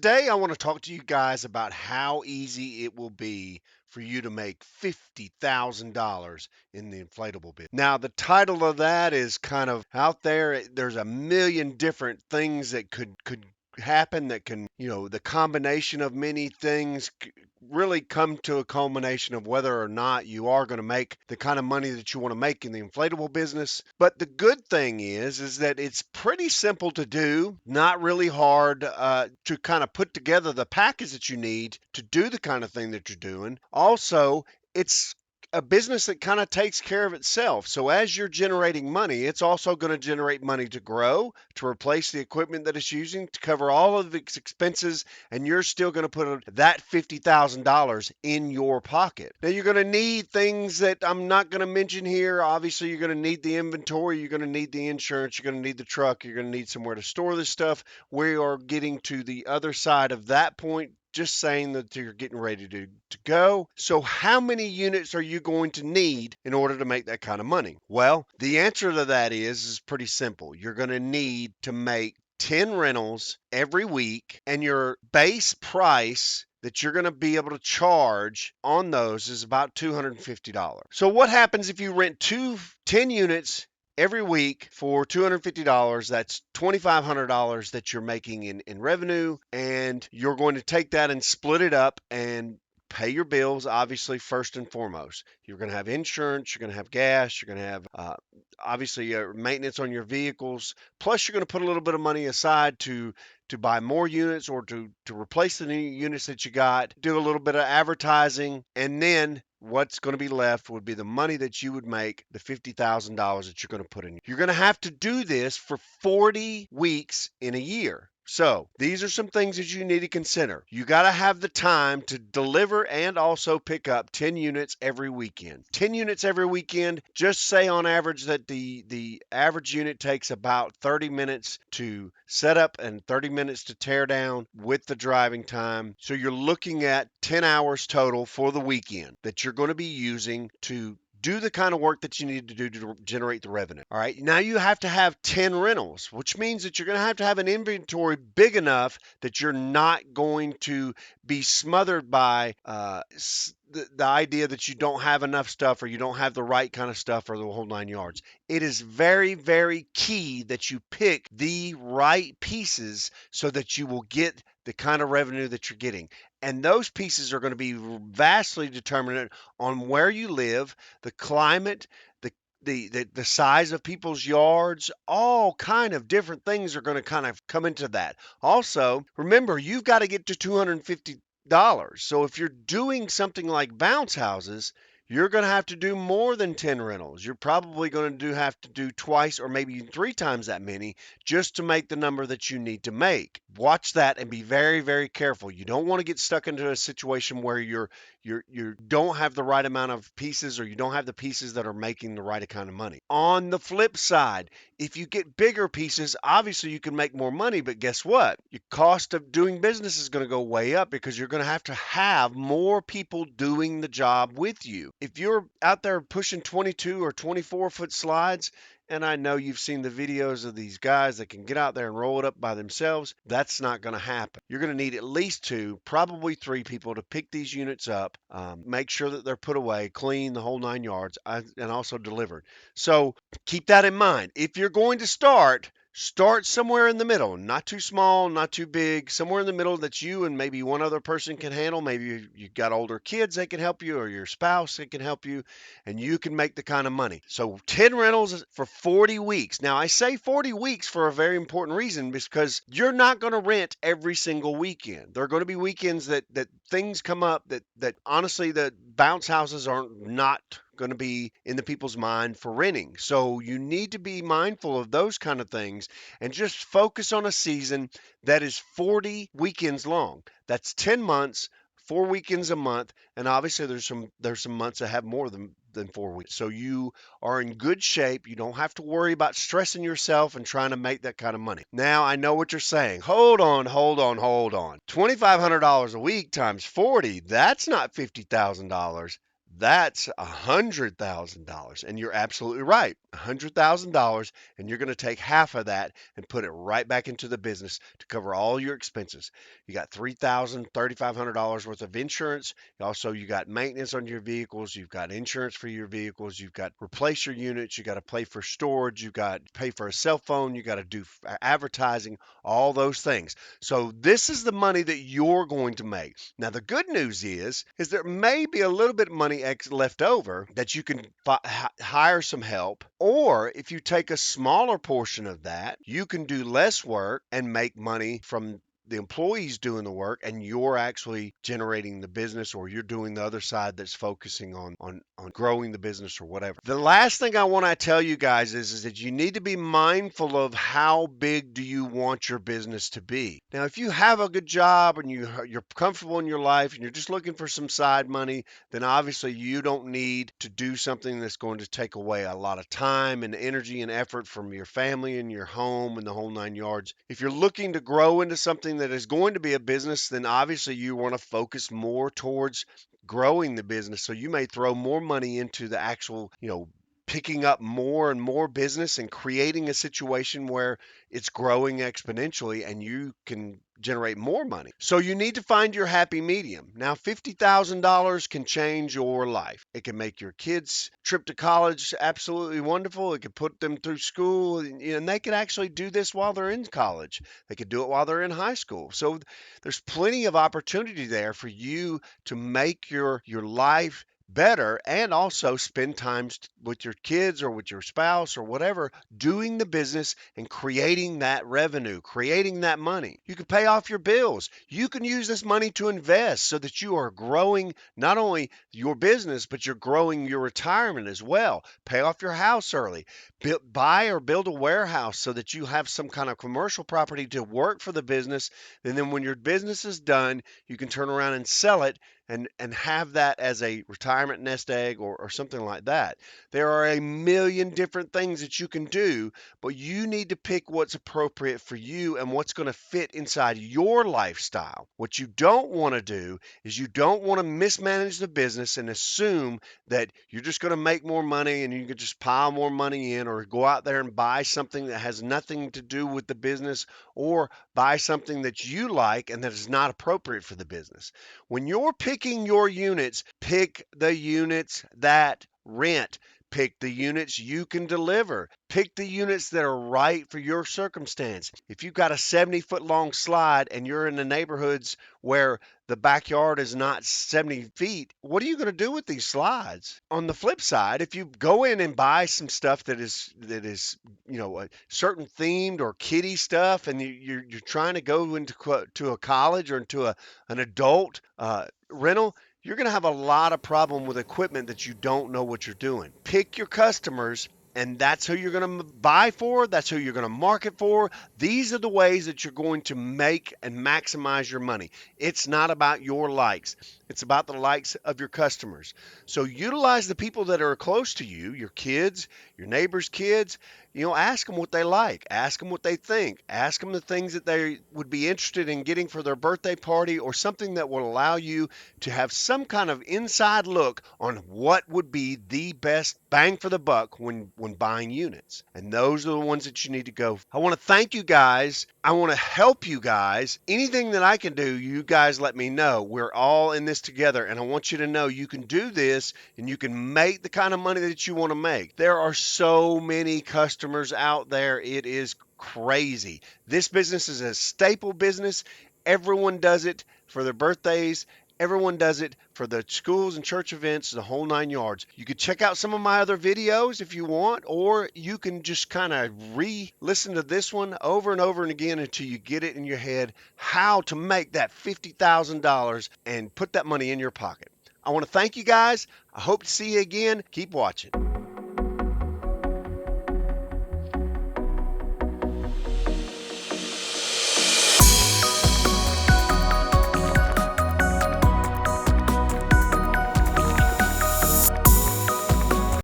today I want to talk to you guys about how easy it will be for you to make $50,000 in the inflatable business. Now, the title of that is kind of out there. There's a million different things that could happen that can, the combination of many things really come to a culmination of whether or not you are going to make the kind of money that you want to make in the inflatable business. But the good thing is that it's pretty simple to do, not really hard to kind of put together the package that you need to do the kind of thing that you're doing. Also, it's a business that kind of takes care of itself. So as you're generating money, it's also going to generate money to grow, to replace the equipment that it's using, to cover all of its expenses, and you're still going to put that $50,000 in your pocket. Now, you're going to need things that I'm not going to mention here. Obviously, you're going to need the inventory, you're going to need the insurance, you're going to need the truck, you're going to need somewhere to store this stuff. We are getting to the other side of that point, just saying that you're getting ready to go. So how many units are you going to need in order to make that kind of money? Well, the answer to that is pretty simple. You're going to need to make 10 rentals every week, and your base price that you're going to be able to charge on those is about $250. So what happens if you rent 10 units every week for $250? That's $2,500 that you're making in revenue, and you're going to take that and split it up and pay your bills, obviously, first and foremost. You're going to have insurance, you're going to have gas, you're going to have obviously maintenance on your vehicles. Plus, you're going to put a little bit of money aside to buy more units or to replace the new units that you got, do a little bit of advertising, and then what's going to be left would be the money that you would make, the $50,000 that you're going to put in. You're going to have to do this for 40 weeks in a year. So these are some things that you need to consider. You got to have the time to deliver and also pick up 10 units every weekend. 10 units every weekend, just say on average that the average unit takes about 30 minutes to set up and 30 minutes to tear down with the driving time. So you're looking at 10 hours total for the weekend that you're going to be using to do the kind of work that you need to do to generate the revenue. All right. Now you have to have 10 rentals, which means that you're going to have an inventory big enough that you're not going to be smothered by the idea that you don't have enough stuff or you don't have the right kind of stuff or the whole 9 yards. It is very, very key that you pick the right pieces so that you will get the kind of revenue that you're getting. And those pieces are going to be vastly determinant on where you live, the climate, the size of people's yards, all kind of different things are going to kind of come into that. Also, remember, you've got to get to $250. So if you're doing something like bounce houses, you're going to have to do more than 10 rentals. You're probably going to have to do twice or maybe 3 times that many just to make the number that you need to make. Watch that and be very, very careful. You don't want to get stuck into a situation where you don't have the right amount of pieces or you don't have the pieces that are making the right kind of money. On the flip side, if you get bigger pieces, obviously you can make more money, but guess what? Your cost of doing business is going to go way up because you're going to have more people doing the job with you. If you're out there pushing 22 or 24-foot slides, and I know you've seen the videos of these guys that can get out there and roll it up by themselves, that's not going to happen. You're going to need at least 2, probably 3 people to pick these units up, make sure that they're put away, clean, the whole 9 yards, and also delivered. So keep that in mind. If you're going to start somewhere in the middle, not too small, not too big, somewhere in the middle that you and maybe one other person can handle. Maybe you've got older kids that can help you or your spouse that can help you, and you can make the kind of money. So 10 rentals for 40 weeks. Now, I say 40 weeks for a very important reason because you're not going to rent every single weekend. There are going to be weekends that things come up that honestly the bounce houses are not going to be in the people's mind for renting. So you need to be mindful of those kind of things and just focus on a season that is 40 weekends long. That's 10 months, 4 weekends a month, and obviously there's some months that have more than 4 weeks. So you are in good shape. You don't have to worry about stressing yourself and trying to make that kind of money. Now, I know what you're saying. Hold on. $2,500 a week times 40, that's not $50,000. That's $100,000. And you're absolutely right. $100,000. And you're going to take half of that and put it right back into the business to cover all your expenses. You got $3,000, $3,500 worth of insurance. Also, you got maintenance on your vehicles. You've got insurance for your vehicles. You've got replace your units. You got to pay for storage. You got to pay for a cell phone. You got to do advertising, all those things. So this is the money that you're going to make. Now, the good news is there may be a little bit of money left over that you can hire some help, or if you take a smaller portion of that, you can do less work and make money from the employees doing the work, and you're actually generating the business, or you're doing the other side that's focusing on growing the business or whatever. The last thing I want to tell you guys is that you need to be mindful of how big do you want your business to be. Now, if you have a good job and you're comfortable in your life and you're just looking for some side money, then obviously you don't need to do something that's going to take away a lot of time and energy and effort from your family and your home and the whole nine yards. If you're looking to grow into something that is going to be a business, then obviously you want to focus more towards growing the business. So you may throw more money into the actual, picking up more and more business and creating a situation where it's growing exponentially and you can generate more money. So you need to find your happy medium. Now, $50,000 can change your life. It can make your kids' trip to college absolutely wonderful. It can put them through school, and they can actually do this while they're in college. They could do it while they're in high school. So there's plenty of opportunity there for you to make your life better and also spend time with your kids or with your spouse or whatever doing the business and creating that revenue, creating that money. You can pay off your bills. You can use this money to invest so that you are growing not only your business, but you're growing your retirement as well. Pay off your house early. Buy or build a warehouse so that you have some kind of commercial property to work for the business. And then when your business is done, you can turn around and sell it and have that as a retirement nest egg or something like that. There are a million different things that you can do, but you need to pick what's appropriate for you and what's going to fit inside your lifestyle. What you don't want to do is you don't want to mismanage the business and assume that you're just going to make more money and you can just pile more money in, or go out there and buy something that has nothing to do with the business, or buy something that you like and that is not appropriate for the business. When you're picking your units, pick the units that rent. Pick the units you can deliver. Pick the units that are right for your circumstance. If you've got a 70-foot long slide and you're in the neighborhoods where the backyard is not 70 feet, what are you going to do with these slides? On the flip side, if you go in and buy some stuff that is a certain themed or kiddie stuff, and you're trying to go into to a college or into an adult rental, you're going to have a lot of problem with equipment that you don't know what you're doing. Pick your customers, and that's who you're going to buy for. That's who you're going to market for. These are the ways that you're going to make and maximize your money. It's not about your likes. It's about the likes of your customers. So utilize the people that are close to you, your kids, your neighbors' kids. Ask them what they like. Ask them what they think. Ask them the things that they would be interested in getting for their birthday party, or something that will allow you to have some kind of inside look on what would be the best bang for the buck when buying units. And those are the ones that you need to go. I want to thank you guys. I want to help you guys. Anything that I can do, you guys let me know. We're all in this together, and I want you to know you can do this and you can make the kind of money that you want to make. There are so many customers out there. It is crazy. This business is a staple business. Everyone does it for their birthdays. Everyone does it for the schools and church events, the whole nine yards. You could check out some of my other videos if you want, or you can just kind of re-listen to this one over and over and again until you get it in your head how to make that $50,000 and put that money in your pocket. I want to thank you guys. I hope to see you again. Keep watching.